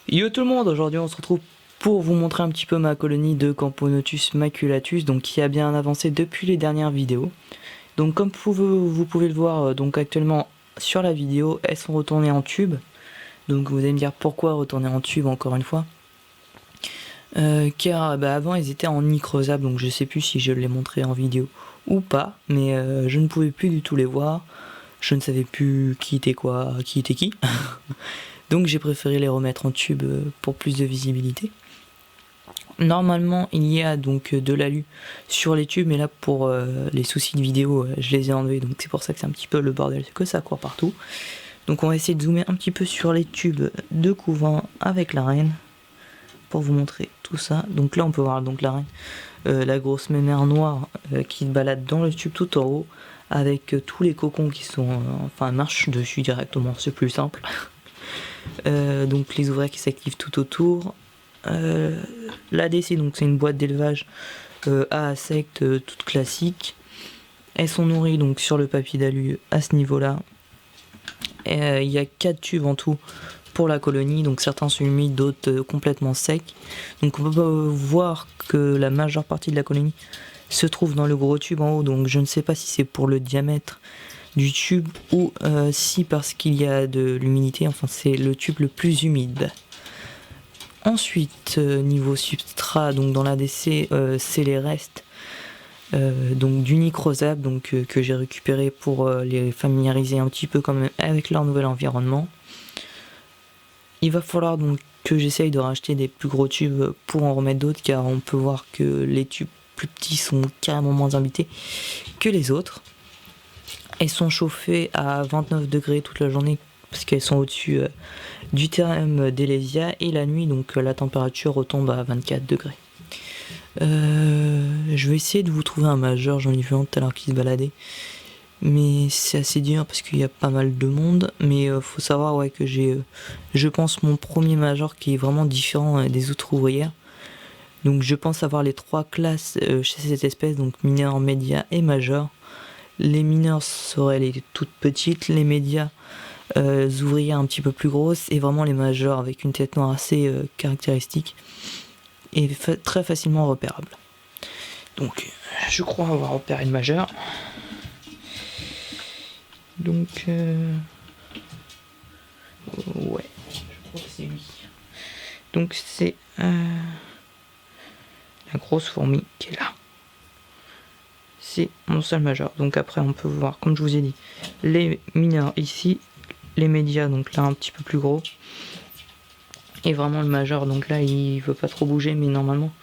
Yo tout le monde, aujourd'hui on se retrouve pour vous montrer un petit peu ma colonie de Camponotus maculatus, donc qui a bien avancé depuis les dernières vidéos. Donc comme vous pouvez le voir, donc actuellement sur la vidéo, elles sont retournées en tube. Donc vous allez me dire pourquoi retourner en tube encore une fois. Car avant elles étaient en nid creusable, donc je sais plus si je l'ai montré en vidéo ou pas, mais je ne pouvais plus du tout les voir. Je ne savais plus qui était quoi, qui était qui. Donc j'ai préféré les remettre en tube pour plus de visibilité. Normalement il y a donc de l'alu sur les tubes, mais là pour les soucis de vidéo je les ai enlevés, donc c'est pour ça que c'est un petit peu le bordel, que ça court partout. Donc on va essayer de zoomer un petit peu sur les tubes de couvent avec la reine pour vous montrer tout ça. Donc là on peut voir donc la reine, la grosse mémère noire qui se balade dans le tube tout en haut avec tous les cocons qui sont enfin marche dessus directement, c'est plus simple. Donc les ouvriers qui s'activent tout autour. L'ADC, donc c'est une boîte d'élevage à insectes toute classique. Elles sont nourries donc sur le papier d'alu à ce niveau là. Il y a 4 tubes en tout pour la colonie, donc certains sont humides, d'autres complètement secs. Donc on peut voir que la majeure partie de la colonie se trouve dans le gros tube en haut, donc je ne sais pas si c'est pour le diamètre du tube ou si parce qu'il y a de l'humidité, enfin c'est le tube le plus humide. Ensuite niveau substrat, donc dans l'ADC c'est les restes donc du nid creusable, donc que j'ai récupéré pour les familiariser un petit peu quand même avec leur nouvel environnement. Il va falloir donc que j'essaye de racheter des plus gros tubes pour en remettre d'autres, car on peut voir que les tubes plus petits sont carrément moins habités que les autres. Elles sont chauffées à 29 degrés toute la journée parce qu'elles sont au-dessus du thermomètre d'Elesia, et la nuit donc la température retombe à 24 degrés. Je vais essayer de vous trouver un majeur, j'en ai vu un tout à l'heure qui se baladait, mais c'est assez dur parce qu'il y a pas mal de monde. Mais faut savoir ouais, que j'ai je pense mon premier major qui est vraiment différent des autres ouvrières. Donc je pense avoir les 3 classes chez cette espèce, donc mineur, média et major. Les mineurs seraient les toutes petites, les médias ouvrières un petit peu plus grosses, et vraiment les majors avec une tête noire assez caractéristique et très facilement repérable. Donc je crois avoir repéré le majeur. Donc ouais, je crois que c'est lui. Donc c'est la grosse fourmi qui est là. C'est mon seul majeur. Donc après on peut voir, comme je vous ai dit, les mineurs ici, les médias donc là un petit peu plus gros, et vraiment le majeur donc là il veut pas trop bouger, mais normalement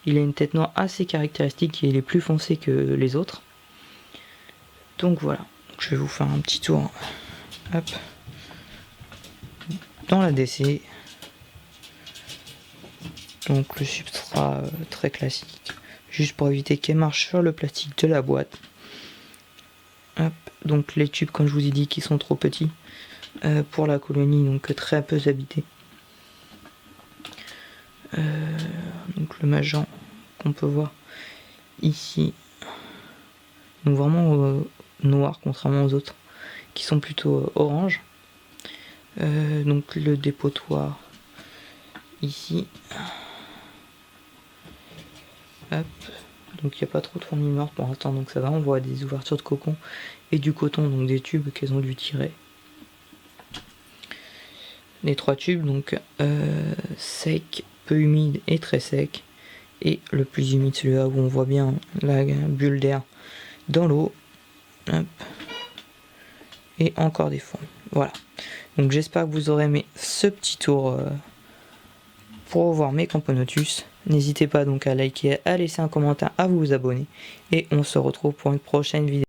il a une tête noire assez caractéristique et il est plus foncé que les autres. Donc voilà, je vais vous faire un petit tour, hop, dans la DC. Donc le substrat très classique, juste pour éviter qu'elle marche sur le plastique de la boîte. Hop, donc les tubes comme je vous ai dit qui sont trop petits pour la colonie, donc très peu habités. Donc le magent qu'on peut voir ici, donc vraiment noir contrairement aux autres qui sont plutôt orange. Donc le dépotoir ici, hop, donc il n'y a pas trop de fourmis mortes pour l'instant, donc ça va, on voit des ouvertures de cocon et du coton, donc des tubes qu'elles ont dû tirer. Les 3 tubes donc sec, peu humide et très sec, et le plus humide celui-là où on voit bien la bulle d'air dans l'eau. Hop. Et encore des fourmis. Voilà. Donc j'espère que vous aurez aimé ce petit tour pour revoir mes Camponotus. N'hésitez pas donc à liker, à laisser un commentaire, à vous abonner, et on se retrouve pour une prochaine vidéo.